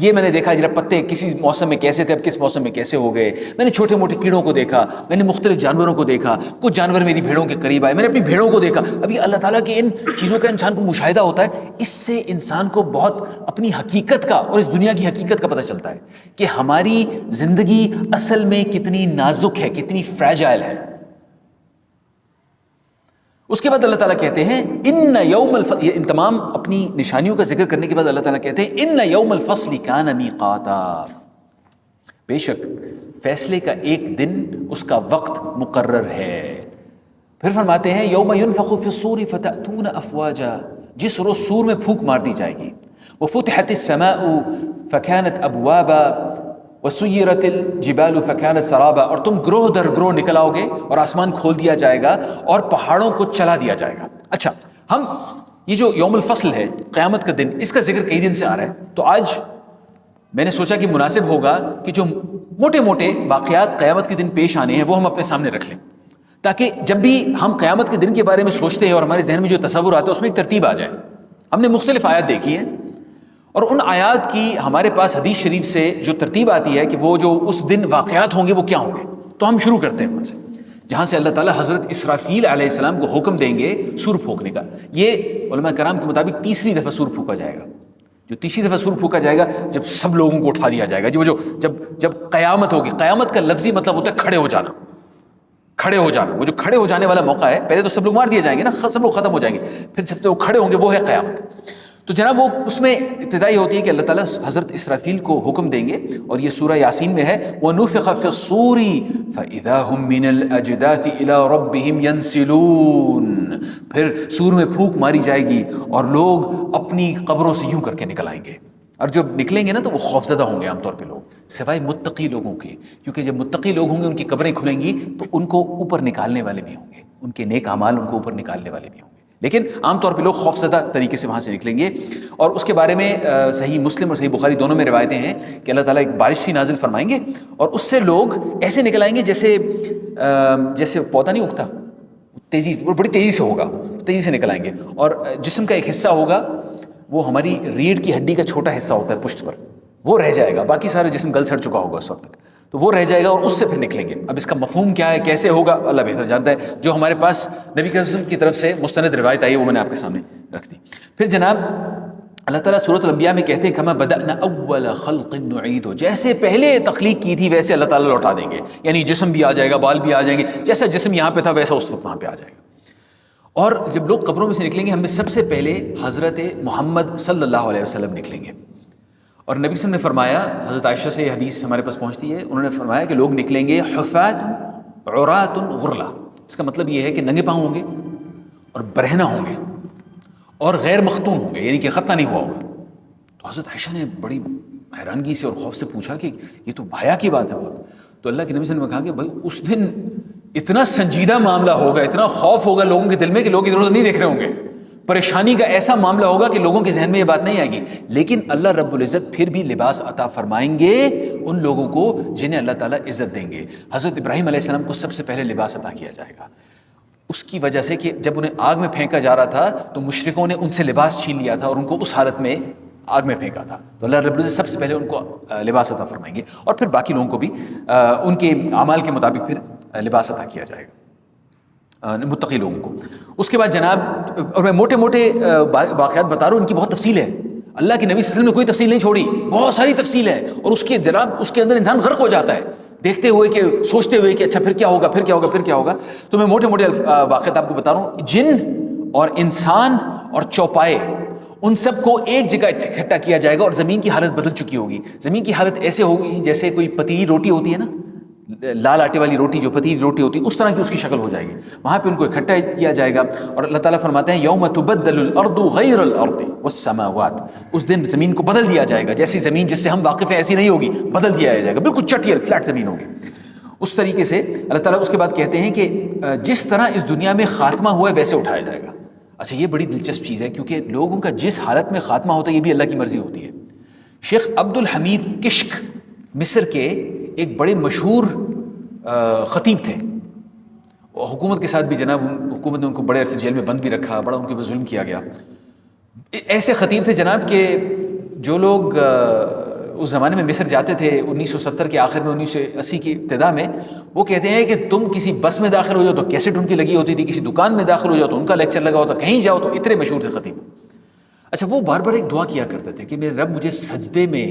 یہ میں نے دیکھا جب پتے کسی موسم میں کیسے تھے اب کس موسم میں کیسے ہو گئے. میں نے چھوٹے موٹے کیڑوں کو دیکھا، میں نے مختلف جانوروں کو دیکھا، کچھ جانور میری بھیڑوں کے قریب آئے، میں نے اپنی بھیڑوں کو دیکھا. ابھی اللہ تعالیٰ کی ان چیزوں کا انسان کو مشاہدہ ہوتا ہے. اس سے انسان کو بہت اپنی حقیقت کا اور اس دنیا کی حقیقت کا پتہ چلتا ہے کہ ہماری زندگی اصل میں کتنی نازک ہے، کتنی فریجائل ہے. اس کے بعد اللہ تعالیٰ کہتے ہیں ان یوم الفصل، ان تمام اپنی نشانیوں کا ذکر کرنے کے بعد اللہ تعالیٰ کہتے ہیں ان یوم الفصل کان میقاتا، بے شک فیصلے کا ایک دن اس کا وقت مقرر ہے. پھر فرماتے ہیں یوم ینفخ فی الصور فتأتون افواجا، جس روز سور میں پھونک مار دی جائے گی. وفتحت السماء فكانت ابوابا وسيرت الجبال فكانت سرابا، اور تم گروہ در گروہ نکل آؤ گے اور آسمان کھول دیا جائے گا اور پہاڑوں کو چلا دیا جائے گا. اچھا ہم یہ جو یوم الفصل ہے قیامت کا دن، اس کا ذکر کئی دن سے آ رہا ہے، تو آج میں نے سوچا کہ مناسب ہوگا کہ جو موٹے موٹے واقعات قیامت کے دن پیش آنے ہیں وہ ہم اپنے سامنے رکھ لیں، تاکہ جب بھی ہم قیامت کے دن کے بارے میں سوچتے ہیں اور ہمارے ذہن میں جو تصور آتا ہے اس میں ایک ترتیب آ جائے. ہم نے مختلف آیات دیکھی ہیں اور ان آیات کی ہمارے پاس حدیث شریف سے جو ترتیب آتی ہے کہ وہ جو اس دن واقعات ہوں گے وہ کیا ہوں گے. تو ہم شروع کرتے ہیں وہاں سے جہاں سے اللہ تعالیٰ حضرت اسرافیل علیہ السلام کو حکم دیں گے سور پھونکنے کا. یہ علماء کرام کے مطابق تیسری دفعہ سور پھونکا جائے گا. جو تیسری دفعہ سور پھونکا جائے گا جب سب لوگوں کو اٹھا دیا جائے گا. جب قیامت ہوگی، قیامت کا لفظی مطلب ہوتا ہے کھڑے ہو جانا، کھڑے ہو جانا. وہ جو کھڑے ہو جانے والا موقع ہے، پہلے تو سب لوگ مار دیے جائیں گے نا، سب لوگ ختم ہو جائیں گے، پھر جب سے وہ کھڑے ہوں گے وہ ہے قیامت. تو جناب وہ اس میں ابتدائی ہوتی ہے کہ اللہ تعالیٰ حضرت اسرافیل کو حکم دیں گے، اور یہ سورہ یاسین میں ہے وَنُفِخَ فِي الصُّورِ فَإِذَا هُم مِّنَ الْأَجْدَاثِ إِلَىٰ رَبِّهِمْ يَنْسِلُونَ. پھر سور میں پھونک ماری جائے گی اور لوگ اپنی قبروں سے یوں کر کے نکل آئیں گے. اور جب نکلیں گے نا تو وہ خوفزدہ ہوں گے عام طور پہ لوگ، سوائے متقی لوگوں کے، کیونکہ جب متقی لوگ ہوں گے ان کی قبریں کھلیں گی تو ان کو اوپر نکالنے والے بھی ہوں گے، ان کے نیک اعمال ان کو اوپر نکالنے والے بھی ہوں گے. لیکن عام طور پہ لوگ خوفزدہ طریقے سے وہاں سے نکلیں گے. اور اس کے بارے میں صحیح مسلم اور صحیح بخاری دونوں میں روایتیں ہیں کہ اللہ تعالیٰ ایک بارش سی نازل فرمائیں گے اور اس سے لوگ ایسے نکل آئیں گے جیسے پودا نہیں اگتا، بڑی تیزی سے ہوگا، تیزی سے نکل آئیں گے. اور جسم کا ایک حصہ ہوگا وہ ہماری ریڑھ کی ہڈی کا چھوٹا حصہ ہوتا ہے پشت پر، وہ رہ جائے گا، باقی سارا جسم گل سڑ چکا ہوگا اس وقت تک، تو وہ رہ جائے گا اور اس سے پھر نکلیں گے. اب اس کا مفہوم کیا ہے، کیسے ہوگا، اللہ بہتر جانتا ہے. جو ہمارے پاس نبی کریم صلی اللہ علیہ وسلم کی طرف سے مستند روایت آئی ہے وہ میں نے آپ کے سامنے رکھ دی. پھر جناب اللہ تعالیٰ سورۃ الانبیاء میں کہتے ہیں کما بدأنا اول خلق نعید، جیسے پہلے تخلیق کی تھی ویسے اللہ تعالیٰ لوٹا دیں گے. یعنی جسم بھی آ جائے گا، بال بھی آ جائیں گے، جیسا جسم یہاں پہ تھا ویسا اس وقت وہاں پہ آ جائے گا. اور جب لوگ قبروں میں سے نکلیں گے ہم میں سب سے پہلے حضرت محمد صلی اللہ علیہ وسلم نکلیں گے. اور نبی صلی اللہ علیہ وسلم نے فرمایا، حضرت عائشہ سے یہ حدیث ہمارے پاس پہنچتی ہے، انہوں نے فرمایا کہ لوگ نکلیں گے حفاۃ عراۃ غرلا. اس کا مطلب یہ ہے کہ ننگے پاؤں ہوں گے اور برہنہ ہوں گے اور غیر مختون ہوں گے، یعنی کہ ختنہ نہیں ہوا ہوگا. تو حضرت عائشہ نے بڑی حیرانگی سے اور خوف سے پوچھا کہ یہ تو بھایا کی بات ہے بہت. تو اللہ کے نبی صلی اللہ علیہ وسلم نے کہا کہ بھائی اس دن اتنا سنجیدہ معاملہ ہوگا، اتنا خوف ہوگا لوگوں کے دل میں کہ لوگ ادھر ادھر نہیں دیکھ رہے ہوں گے. پریشانی کا ایسا معاملہ ہوگا کہ لوگوں کے ذہن میں یہ بات نہیں آئے گی. لیکن اللہ رب العزت پھر بھی لباس عطا فرمائیں گے ان لوگوں کو جنہیں اللہ تعالیٰ عزت دیں گے. حضرت ابراہیم علیہ السلام کو سب سے پہلے لباس عطا کیا جائے گا، اس کی وجہ سے کہ جب انہیں آگ میں پھینکا جا رہا تھا تو مشرکوں نے ان سے لباس چھین لیا تھا اور ان کو اس حالت میں آگ میں پھینکا تھا. تو اللہ رب العزت سب سے پہلے ان کو لباس عطا فرمائیں گے اور پھر باقی لوگوں کو بھی ان کے اعمال کے مطابق پھر لباس عطا کیا جائے گا متقی لوگوں کو. اس کے بعد جناب، اور میں موٹے موٹے واقعات بتا رہا ہوں، ان کی بہت تفصیل ہے. اللہ کے نبی صلی اللہ علیہ وسلم نے کوئی تفصیل نہیں چھوڑی، بہت ساری تفصیل ہے. اور اس کے جناب اس کے اندر انسان غرق ہو جاتا ہے دیکھتے ہوئے کہ سوچتے ہوئے کہ اچھا پھر کیا ہوگا، پھر کیا ہوگا، پھر کیا ہوگا. تو میں موٹے موٹے واقعات آپ کو بتا رہا ہوں. جن اور انسان اور چوپائے ان سب کو ایک جگہ اکٹھا کیا جائے گا اور زمین کی حالت بدل چکی ہوگی. زمین کی حالت ایسے ہوگی جیسے کوئی پتیلی روٹی ہوتی ہے نا, لال آٹے والی روٹی جو پتیلی روٹی ہوتی ہے, اس طرح کی اس کی شکل ہو جائے گی. وہاں پہ ان کو اکٹھا کیا جائے گا. اور اللہ تعالیٰ فرماتے ہیں یوم تبدل الارض غیر الارض والسماوات, اس دن زمین کو بدل دیا جائے گا. جیسی زمین جس سے ہم واقف ہیں ایسی نہیں ہوگی, بدل دیا جائے گا, بالکل چٹیل فلیٹ زمین ہوگی. اس طریقے سے اللہ تعالیٰ اس کے بعد کہتے ہیں کہ جس طرح اس دنیا میں خاتمہ ہوا ہے ویسے اٹھایا جائے گا. اچھا یہ بڑی دلچسپ چیز ہے کیونکہ لوگوں کا جس حالت میں خاتمہ ہوتا ہے یہ بھی اللہ کی مرضی ہوتی ہے. شیخ عبد الحمید کشک مصر کے ایک بڑے مشہور خطیب تھے. حکومت کے ساتھ بھی جناب حکومت نے ان کو بڑے عرصے جیل میں بند بھی رکھا, بڑا ان کے اوپر ظلم کیا گیا. ایسے خطیب تھے جناب کہ جو لوگ اس زمانے میں مصر جاتے تھے 1970 کے آخر میں 1980 کی ابتدا میں, وہ کہتے ہیں کہ تم کسی بس میں داخل ہو جاؤ تو کیسٹ ان کی لگی ہوتی تھی, کسی دکان میں داخل ہو جاؤ تو ان کا لیکچر لگا ہوتا, کہیں جاؤ تو اتنے مشہور تھے خطیب. اچھا وہ بار بار ایک دعا کیا کرتے تھے کہ میرے رب مجھے سجدے میں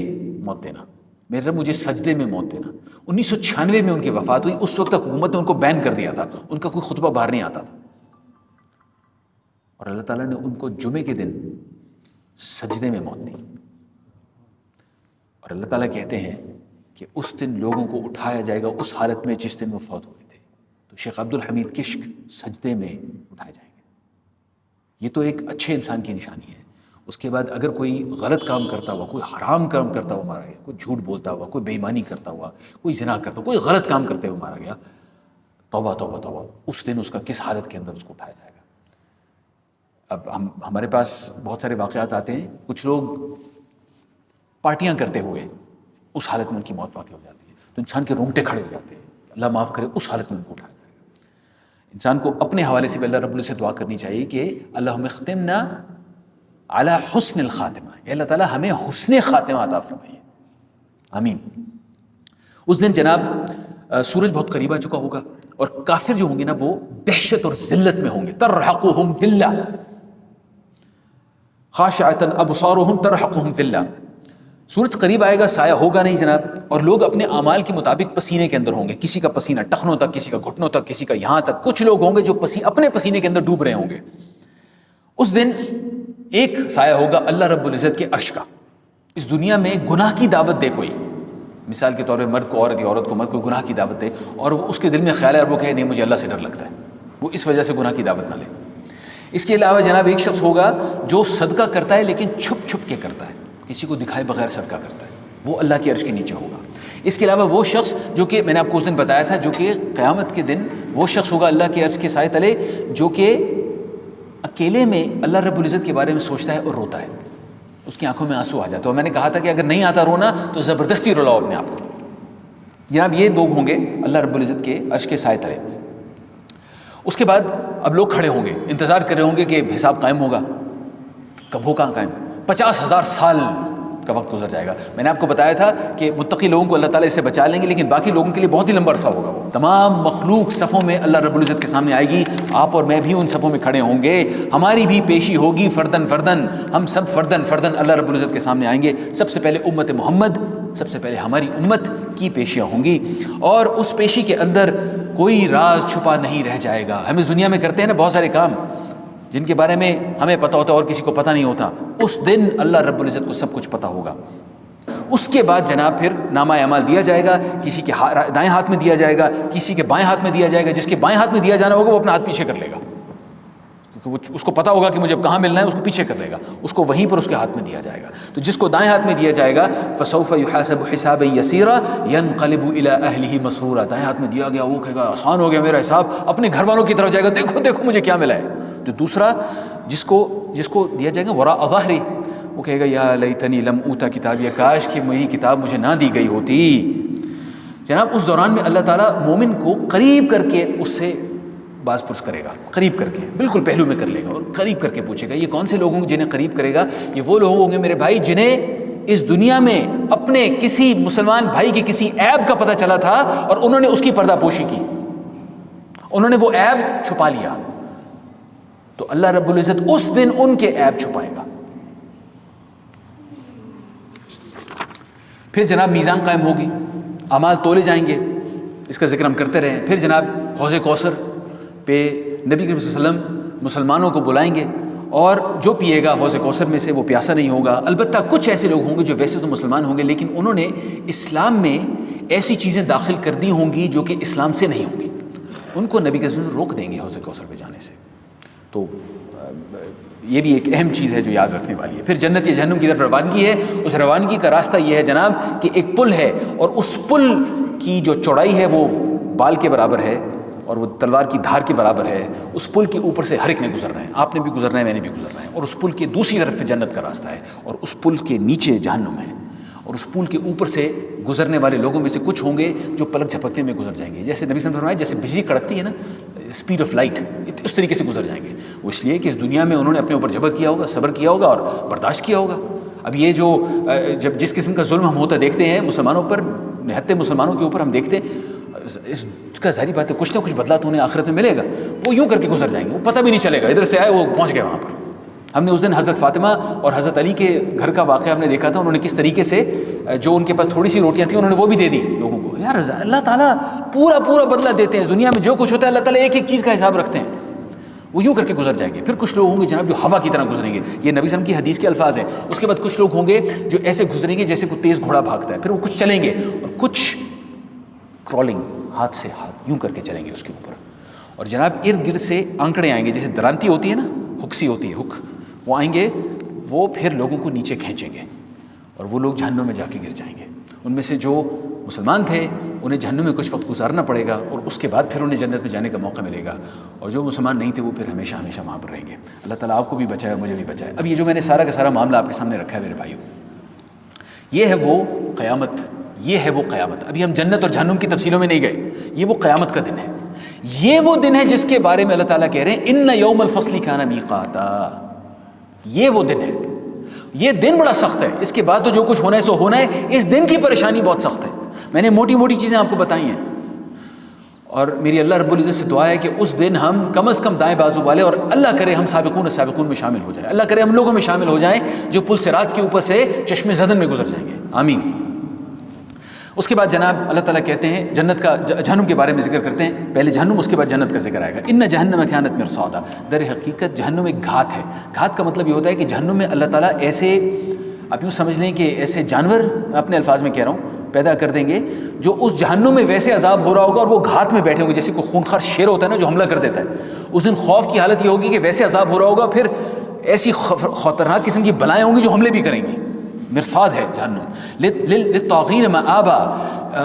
موت دینا, میرے رب مجھے سجدے میں موت دینا. 1996 میں ان کی وفات ہوئی. اس وقت تک حکومت نے ان کو بین کر دیا تھا, ان کا کوئی خطبہ باہر نہیں آتا تھا. اور اللہ تعالیٰ نے ان کو جمعے کے دن سجدے میں موت دی. اور اللہ تعالیٰ کہتے ہیں کہ اس دن لوگوں کو اٹھایا جائے گا اس حالت میں جس دن وہ فوت ہوئے تھے. تو شیخ عبد الحمید کشک سجدے میں اٹھائے جائیں گے. یہ تو ایک اچھے انسان کی نشانی ہے. اس کے بعد اگر کوئی غلط کام کرتا ہوا, کوئی حرام کام کرتا ہوا مارا گیا, کوئی جھوٹ بولتا ہوا, کوئی بے ایمانی کرتا ہوا, کوئی زنا کرتا ہوا, کوئی غلط کام کرتے ہوئے مارا گیا, توبہ توبہ توبہ, اس دن اس کا کس حالت کے اندر اس کو اٹھایا جائے گا. اب ہمارے پاس بہت سارے واقعات آتے ہیں. کچھ لوگ پارٹیاں کرتے ہوئے اس حالت میں ان کی موت واقع ہو جاتی ہے تو انسان کے رونگٹے کھڑے ہو جاتے ہیں. اللہ معاف کرے, اس حالت میں ان کو اٹھایا جائے گا. انسان کو اپنے حوالے سے بھی اللہ رب العزت سے دعا کرنی چاہیے کہ اللہم اختمنا علی حسن الخاتمہ, اے اللہ تعالیٰ ہمیں حسن خاتمہ عطا فرمائیے, آمین. اس دن جناب سورج بہت قریب آ چکا ہوگا اور کافر جو ہوں گے نا وہ دہشت اور ذلت میں ہوں گے. ترحقهم ذلہ خاشعۃ ابصارهم ترحقهم ذلہ. سورج قریب آئے گا, سایہ ہوگا نہیں جناب, اور لوگ اپنے اعمال کے مطابق پسینے کے اندر ہوں گے. کسی کا پسینہ ٹخنوں تک, کسی کا گھٹنوں تک, کسی کا یہاں تک. کچھ لوگ ہوں گے جو اپنے پسینے کے اندر ڈوب رہے ہوں گے. اس دن ایک سایہ ہوگا اللہ رب العزت کے عرش کا. اس دنیا میں گناہ کی دعوت دے کوئی, مثال کے طور پہ مرد کو عورت یا عورت کو مرد کو گناہ کی دعوت دے, اور وہ اس کے دل میں خیال ہے اور وہ کہے نہیں مجھے اللہ سے ڈر لگتا ہے, وہ اس وجہ سے گناہ کی دعوت نہ لے. اس کے علاوہ جناب ایک شخص ہوگا جو صدقہ کرتا ہے لیکن چھپ چھپ کے کرتا ہے, کسی کو دکھائے بغیر صدقہ کرتا ہے, وہ اللہ کے عرش کے نیچے ہوگا. اس کے علاوہ وہ شخص جو کہ میں نے آپ کو اس دن بتایا تھا, جو کہ قیامت کے دن وہ شخص ہوگا اللہ کے عرش کے سائے تلے جو کہ اکیلے میں اللہ رب العزت کے بارے میں سوچتا ہے اور روتا ہے, اس کی آنکھوں میں آنسو آ جاتا ہے. اور میں نے کہا تھا کہ اگر نہیں آتا رونا تو زبردستی رلاؤ اپنے آپ کو. جناب یہ لوگ ہوں گے اللہ رب العزت کے عرش کے سائے تلے. اس کے بعد اب لوگ کھڑے ہوں گے, انتظار کر رہے ہوں گے کہ حساب قائم ہوگا. کب ہو کہاں قائم؟ 50,000 سال کا وقت گزر جائے گا. میں نے آپ کو بتایا تھا کہ متقی لوگوں کو اللہ تعالیٰ اس سے بچا لیں گے, لیکن باقی لوگوں کے لیے بہت ہی لمبا عرصہ ہوگا. وہ تمام مخلوق صفوں میں اللہ رب العزت کے سامنے آئے گی. آپ اور میں بھی ان صفوں میں کھڑے ہوں گے, ہماری بھی پیشی ہوگی فردن فردن. ہم سب فردن فردن اللہ رب العزت کے سامنے آئیں گے. سب سے پہلے امت محمد, سب سے پہلے ہماری امت کی پیشیاں ہوں گی, اور اس پیشی کے اندر کوئی راز چھپا نہیں رہ جائے گا. ہم اس دنیا میں کرتے ہیں نا بہت سارے کام جن کے بارے میں ہمیں پتہ ہوتا ہے اور کسی کو پتہ نہیں ہوتا. اس دن اللہ رب العزت کو سب کچھ پتہ ہوگا. اس کے بعد جناب پھر نامہ اعمال دیا جائے گا. کسی کے دائیں ہاتھ میں دیا جائے گا, کسی کے بائیں ہاتھ میں دیا جائے گا. جس کے بائیں ہاتھ میں دیا جانا ہوگا وہ اپنا ہاتھ پیچھے کر لے گا, کیونکہ اس کو پتہ ہوگا کہ مجھے اب کہاں ملنا ہے. اس کو پیچھے کر لے گا, اس کو وہیں پر اس کے ہاتھ میں دیا جائے گا. تو جس کو دائیں ہاتھ میں دیا جائے گا فسوف یحاسب حسابا یسیرا ینقلب الی اہلہ مسرورا. دائیں ہاتھ میں دیا گیا وہ کہے گا آسان ہو گیا میرا حساب, اپنے گھر والوں کی طرف جائے گا, دیکھو دیکھو مجھے کیا ملا ہے. تو دوسرا جس کو دیا جائے گا وراء ظہری, وہ کہے گا یا لیتنی لم اوتا کتابی, کاش کہ میری کتاب مجھے نہ دی گئی ہوتی. جناب اس دوران میں اللہ تعالیٰ مومن کو قریب کر کے اس سے باز پرس کرے گا, قریب کر کے بالکل پہلو میں کر لے گا اور قریب کر کے پوچھے گا. یہ کون سے لوگ ہوں گے جنہیں قریب کرے گا؟ یہ وہ لوگ ہوں گے میرے بھائی جنہیں اس دنیا میں اپنے کسی مسلمان بھائی کے کسی عیب کا پتہ چلا تھا اور انہوں نے اس کی پردہ پوشی کی, انہوں نے وہ عیب چھپا لیا. تو اللہ رب العزت اس دن ان کے عیب چھپائے گا. پھر جناب میزان قائم ہوگی, اعمال تولے جائیں گے. اس کا ذکر ہم کرتے رہے. پھر جناب حوض کوثر پہ نبی کریم صلی اللہ علیہ وسلم مسلمانوں کو بلائیں گے اور جو پیے گا حوض کوثر میں سے وہ پیاسا نہیں ہوگا۔ البتہ کچھ ایسے لوگ ہوں گے جو ویسے تو مسلمان ہوں گے لیکن انہوں نے اسلام میں ایسی چیزیں داخل کر دی ہوں گی جو کہ اسلام سے نہیں ہوں گی، ان کو نبی کے رسول روک دیں گے حوض کوثر پہ جانے سے۔ تو یہ بھی ایک اہم چیز ہے جو یاد رکھنے والی ہے۔ پھر جنت یا جہنم کی طرف روانگی ہے، اس روانگی کا راستہ یہ ہے جناب کہ ایک پل ہے، اور اس پل کی جو چوڑائی ہے وہ بال کے برابر ہے اور وہ تلوار کی دھار کے برابر ہے۔ اس پل کے اوپر سے ہر ایک نے گزرنا ہے، آپ نے بھی گزرنا ہے، میں نے بھی گزرنا ہے، اور اس پل کے دوسری طرف پہ جنت کا راستہ ہے، اور اس پل کے نیچے جہنم ہے، اور اس پل کے اوپر سے گزرنے والے لوگوں میں سے کچھ ہوں گے جو پلک جھپکنے میں گزر جائیں گے، جیسے نبی صلی اللہ علیہ وسلم نے فرمایا جیسے بجلی کڑکتی ہے نا، اسپیڈ آف لائٹ، اس طریقے سے گزر جائیں گے۔ وہ اس لیے کہ اس دنیا میں انہوں نے اپنے اوپر جبر کیا ہوگا، صبر کیا ہوگا اور برداشت کیا ہوگا۔ اب یہ جو جب جس قسم کا ظلم ہم ہوتا دیکھتے ہیں مسلمانوں پر، نہتے مسلمانوں کے اوپر ہم دیکھتے ہیں، اس کا ظاہری بات ہے کچھ نہ کچھ بدلہ تو انہیں آخرت میں ملے گا۔ وہ یوں کر کے گزر جائیں گے، وہ پتہ بھی نہیں چلے گا، ادھر سے آئے وہ پہنچ گئے وہاں پر۔ ہم نے اس دن حضرت فاطمہ اور حضرت علی کے گھر کا واقعہ ہم نے دیکھا تھا، انہوں نے کس طریقے سے جو ان کے پاس تھوڑی سی روٹیاں تھیں انہوں نے وہ بھی دے دی لوگوں کو۔ یار اللہ تعالیٰ پورا بدلہ دیتے ہیں، اس دنیا میں جو کچھ ہوتا ہے اللہ تعالیٰ ایک ایک چیز کا حساب رکھتے ہیں۔ وہ یوں کر کے گزر جائیں گے۔ پھر کچھ لوگ ہوں گے جناب جو ہوا کی طرح گزریں گے، یہ نبی صلی اللہ علیہ وسلم کی حدیث کے الفاظ ہیں۔ اس کے بعد کچھ لوگ ہوں گے جو ایسے گزریں گے جیسے کوئی تیز گھوڑا بھاگتا ہے، پھر وہ کچھ چلیں گے اور کچھ کرالنگ، ہاتھ سے ہاتھ یوں کر کے چلیں گے اس کے اوپر، اور جناب ارد گرد سے آنکڑیں آئیں گے، جیسے درانتی ہوتی ہے نا، ہکسی ہوتی ہے، ہک، وہ آئیں گے، وہ پھر لوگوں کو نیچے کھینچیں گے اور وہ لوگ جہنم میں جا کے گر جائیں گے۔ ان میں سے جو مسلمان تھے انہیں جہنم میں کچھ وقت گزارنا پڑے گا اور اس کے بعد پھر انہیں جنت میں جانے کا موقع ملے گا، اور جو مسلمان نہیں تھے وہ پھر ہمیشہ ہمیشہ وہاں پر رہیں گے۔ اللہ تعالیٰ آپ کو بھی بچائے اور مجھے بھی بچائے۔ اب یہ جو میں نے سارا کا سارا معاملہ آپ کے سامنے رکھا ہے میرے بھائیوں، یہ ہے وہ قیامت، یہ ہے وہ قیامت۔ ابھی ہم جنت اور جہنم کی تفصیلوں میں نہیں گئے، یہ وہ قیامت کا دن ہے، یہ وہ دن ہے جس کے بارے میں اللہ تعالیٰ کہہ رہے ہیں ان یوم الفصل کان میقاتا۔ یہ وہ دن ہے، یہ دن بڑا سخت ہے، اس کے بعد تو جو کچھ ہونا ہے سو ہونا ہے، اس دن کی پریشانی بہت سخت ہے۔ میں نے موٹی موٹی چیزیں آپ کو بتائی ہیں، اور میری اللہ رب العزت سے دعا ہے کہ اس دن ہم کم از کم دائیں بازو والے، اور اللہ کرے ہم سابقون میں شامل ہو جائیں، اللہ کرے ہم لوگوں میں شامل ہو جائیں جو پل صراط کے اوپر سے چشم زدن میں گزر جائیں گے، آمین۔ اس کے بعد جناب اللہ تعالیٰ کہتے ہیں جنت کا، جہنم کے بارے میں ذکر کرتے ہیں، پہلے جہنم اس کے بعد جنت کا ذکر آئے گا۔ ان جہنم کانت مرصادا، در حقیقت جہنم ایک گھات ہے۔ گھات کا مطلب یہ ہوتا ہے کہ جہنم میں اللہ تعالیٰ ایسے، آپ یوں سمجھ لیں کہ ایسے جانور، اپنے الفاظ میں کہہ رہا ہوں، پیدا کر دیں گے جو اس جہنم میں ویسے عذاب ہو رہا ہوگا اور وہ گھات میں بیٹھے ہوں گے، جیسے کوئی خونخوار شیر ہوتا ہے نا جو حملہ کر دیتا ہے، اس دن خوف کی حالت یہ ہوگی کہ ویسے عذاب ہو رہا ہوگا، پھر ایسی خطرناک قسم کی بلائیں ہوں گی جو حملے بھی کریں گی۔ مرصاد ہے جہنم۔ للطاغین مآبا،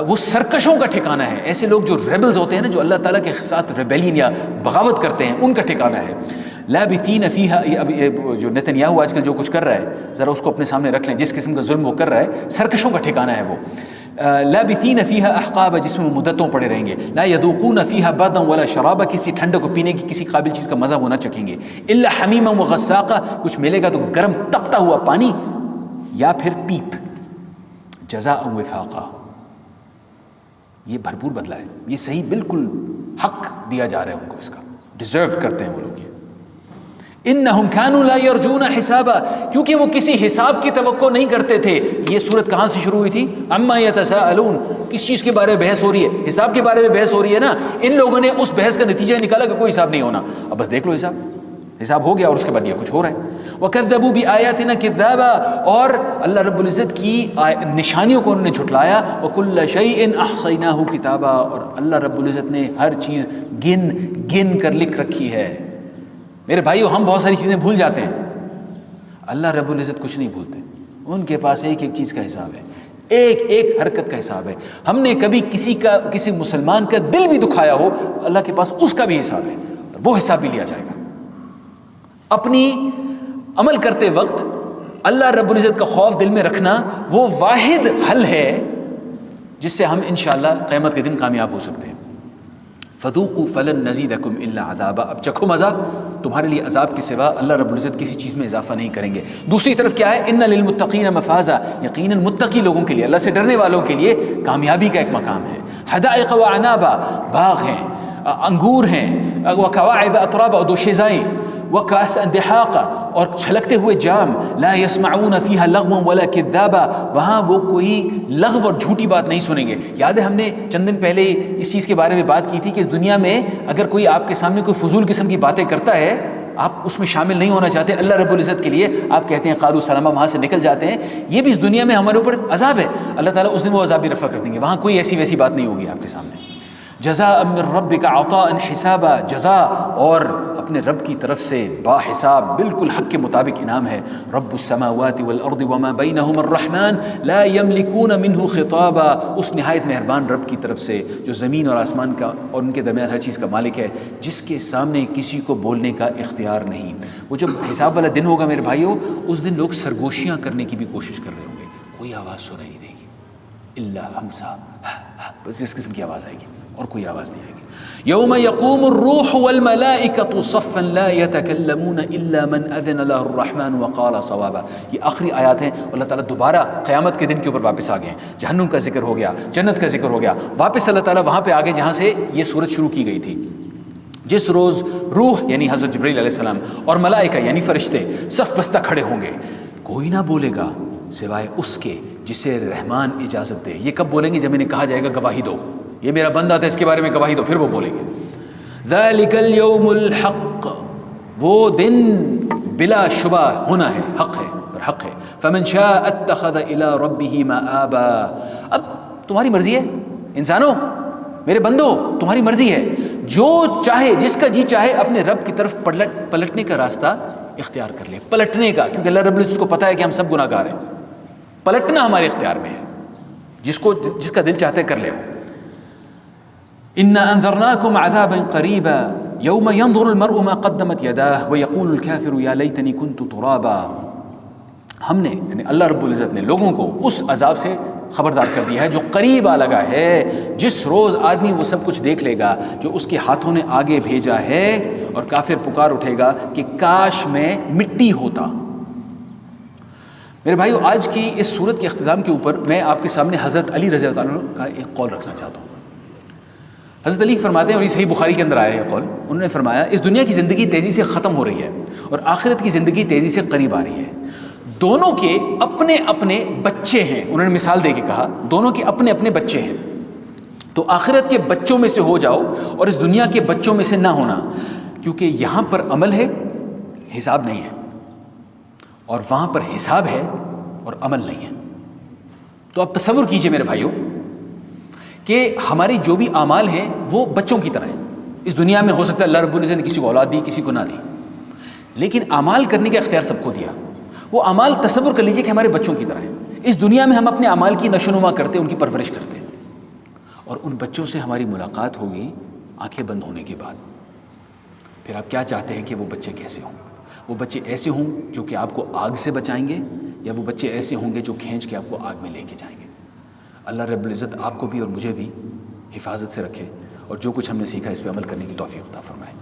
وہ سرکشوں کا ٹھکانہ ہے، ایسے لوگ جو ریبلز ہوتے ہیں نا، جو اللہ تعالیٰ کے ساتھ ریبیلین یا بغاوت کرتے ہیں، ان کا ٹھکانہ ہے۔ لابثین فیہا، اب جو نتنیاہو آج کل جو کچھ کر رہا ہے ذرا اس کو اپنے سامنے رکھ لیں، جس قسم کا ظلم وہ کر رہا ہے، سرکشوں کا ٹھکانہ ہے وہ۔ لابثین فیہا احقابا، جس میں مدتوں پڑے رہیں گے۔ لا یذوقون فیہا بردا ولا شرابا، کسی ٹھنڈے کو پینے کی کسی قابل چیز کا مزہ وہ نہ چکھیں گے۔ الا حمیما وغساقا، کچھ ملے گا تو گرم تپتا ہوا پانی یا پھر پیپ۔ جزاء وفاقا، یہ بھرپور بدلہ ہے، یہ صحیح بالکل حق دیا جا رہا ہے ان کو، اس کا ڈیزرو کرتے ہیں وہ لوگ یہ۔ انہم کانوا لا یرجون حسابا، کیونکہ وہ کسی حساب کی توقع نہیں کرتے تھے۔ یہ صورت کہاں سے شروع ہوئی تھی؟ عما یتساءلون، کس چیز کے بارے میں بحث ہو رہی ہے؟ حساب کے بارے میں بحث ہو رہی ہے نا۔ ان لوگوں نے اس بحث کا نتیجہ نکالا کہ کوئی حساب نہیں ہونا، اب بس دیکھ لو حساب ہو گیا، اور اس کے بعد یہ کچھ ہو رہا ہے۔ وَكَذَّبُوا بِآيَاتِنَا كِذَّابًا، اور اللہ رب العزت کی نشانیوں کو انہوں نے جھٹلایا۔ وَكُلَّ شَيْءٍ أَحْصَيْنَاهُ كِتَابًا، اور اللہ رب العزت نے ہر چیز گن کر لکھ رکھی ہے۔ میرے بھائیو، ہم بہت ساری چیزیں بھول جاتے ہیں، اللہ رب العزت کچھ نہیں بھولتے، ان کے پاس ایک ایک چیز کا حساب ہے، ایک ایک حرکت کا حساب ہے۔ ہم نے کبھی کسی مسلمان کا دل بھی دکھایا ہو، اللہ کے پاس اس کا بھی حساب ہے، وہ حساب بھی لیا جائے گا۔ اپنی عمل کرتے وقت اللہ رب العزت کا خوف دل میں رکھنا وہ واحد حل ہے جس سے ہم انشاءاللہ قیامت کے دن کامیاب ہو سکتے ہیں۔ فذوقوا فلن نزیدکم الا عذابا، اب چکھو مزہ، تمہارے لیے عذاب کے سوا اللہ رب العزت کسی چیز میں اضافہ نہیں کریں گے۔ دوسری طرف کیا ہے؟ ان للمتقین مفازا، یقیناً متقی لوگوں کے لیے، اللہ سے ڈرنے والوں کے لیے کامیابی کا ایک مقام ہے۔ حدائق وعنابا، باغ ہیں، انگور ہیں، وکواعب اترابا، اور دوشیزائیں، وکأسا دحاقا، اور چھلکتے ہوئے جام، لا یسمعون فیہا لغوا ولا کذابا، وہاں وہ کوئی لغو اور جھوٹی بات نہیں سنیں گے۔ یاد ہے ہم نے چند دن پہلے اس چیز کے بارے میں بات کی تھی کہ اس دنیا میں اگر کوئی آپ کے سامنے کوئی فضول قسم کی باتیں کرتا ہے آپ اس میں شامل نہیں ہونا چاہتے، اللہ رب العزت کے لیے آپ کہتے ہیں قالوا سلاما، وہاں سے نکل جاتے ہیں. یہ بھی اس دنیا میں ہمارے اوپر عذاب ہے. اللہ تعالیٰ اس دن وہ عذاب بھی رفع کر دیں گے. وہاں کوئی ایسی ویسی بات نہیں ہوگی آپ کے سامنے. جزاء من ربک عطاء حسابا، جزا اور اپنے رب کی طرف سے با حساب، بالکل حق کے مطابق انعام ہے. رب السماوات والارض وما بینہما الرحمن لا یملکون منہ خطابا، اس نہایت مہربان رب کی طرف سے جو زمین اور آسمان کا اور ان کے درمیان ہر چیز کا مالک ہے، جس کے سامنے کسی کو بولنے کا اختیار نہیں. وہ جب حساب والا دن ہوگا میرے بھائیوں، اس دن لوگ سرگوشیاں کرنے کی بھی کوشش کر رہے ہوں گے. کوئی آواز سنائی نہیں دے گی الا ہمسا، بس اس قسم کی آواز آئے گی اور کوئی آواز نہیں آئے گی. یوم یقوم الروح والملائکۃ صفا لا یتکلمون الا من اذن له الرحمن وقال صوابا. یہ آخری آیات ہیں. اللہ تعالیٰ دوبارہ قیامت کے دن کے اوپر واپس آ گئے ہیں. جہنم کا ذکر ہو گیا، جنت کا ذکر ہو گیا، واپس اللہ تعالیٰ وہاں پہ آگے جہاں سے یہ صورت شروع کی گئی تھی. جس روز روح یعنی حضرت جبرائیل علیہ السلام اور ملائکہ یعنی فرشتے صف بستہ کھڑے ہوں گے، کوئی نہ بولے گا سوائے اس کے جسے رحمان اجازت دے. یہ کب بولیں گے؟ جب انہیں کہا جائے گا گواہی دو، یہ میرا بندہ تھا، اس کے بارے میں گواہی دو، پھر وہ بولیں گے. ذالک الیوم الحق، وہ دن بلا شبہ ہونا ہے، حق ہے اور حق ہے. فمن شاء اتخذ الی ربہ مآبا. اب تمہاری مرضی ہے انسانوں، میرے بندو، تمہاری مرضی ہے. جو چاہے، جس کا جی چاہے اپنے رب کی طرف پلٹنے کا راستہ اختیار کر لے. پلٹنے کا، کیونکہ اللہ رب العزت کو پتہ ہے کہ ہم سب گناہ گار ہیں. پلٹنا ہمارے اختیار میں ہے، جس کا دل چاہتا ہے کر لے. انا انذرناکم عذابا قریبا یوم ينظر المرء ما قدمت یداه ويقول الكافر یا لیتنی كنت ترابا. ہم نے یعنی اللہ رب العزت نے لوگوں کو اس عذاب سے خبردار کر دیا ہے جو قریب آ لگا ہے، جس روز آدمی وہ سب کچھ دیکھ لے گا جو اس کے ہاتھوں نے آگے بھیجا ہے. اور کافر پکار اٹھے گا کہ کاش میں مٹی ہوتا. میرے بھائیو، آج کی اس صورت کے اختتام کے اوپر میں آپ کے سامنے حضرت علی رضی اللہ عنہ کا ایک قول رکھنا چاہتا ہوں. حضرت علی فرماتے ہیں، اور یہ صحیح بخاری کے اندر آیا ہے قول، انہوں نے فرمایا اس دنیا کی زندگی تیزی سے ختم ہو رہی ہے اور آخرت کی زندگی تیزی سے قریب آ رہی ہے. دونوں کے اپنے اپنے بچے ہیں. انہوں نے مثال دے کے کہا دونوں کے اپنے اپنے بچے ہیں. تو آخرت کے بچوں میں سے ہو جاؤ اور اس دنیا کے بچوں میں سے نہ ہونا، کیونکہ یہاں پر عمل ہے، حساب نہیں ہے، اور وہاں پر حساب ہے اور عمل نہیں ہے. تو آپ تصور کیجئے میرے بھائیوں کہ ہماری جو بھی اعمال ہیں وہ بچوں کی طرح ہیں. اس دنیا میں ہو سکتا ہے اللہ رب العزت نے کسی کو اولاد دی، کسی کو نہ دی، لیکن اعمال کرنے کا اختیار سب کو دیا. وہ اعمال تصور کر لیجئے کہ ہمارے بچوں کی طرح ہیں. اس دنیا میں ہم اپنے اعمال کی نشو و نما کرتے ہیں، ان کی پرورش کرتے ہیں، اور ان بچوں سے ہماری ملاقات ہوگی آنکھیں بند ہونے کے بعد. پھر آپ کیا چاہتے ہیں کہ وہ بچے کیسے ہوں؟ وہ بچے ایسے ہوں جو کہ آپ کو آگ سے بچائیں گے، یا وہ بچے ایسے ہوں گے جو کھینچ کے آپ کو آگ میں لے کے جائیں گے؟ اللہ رب العزت آپ کو بھی اور مجھے بھی حفاظت سے رکھے، اور جو کچھ ہم نے سیکھا اس پہ عمل کرنے کی توفیق عطا فرمائے.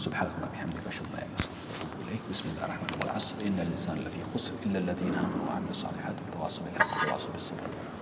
سبحانک اللہم وبحمدک اشہد ان لا الہ الا انت استغفرک واتوب الیک. بسم اللہ الرحمن الرحیم. والعصر ان الانسان لفی خسر الا الذین آمنوا وعملوا الصالحات وتواصوا بالحق وتواصوا بالصبر.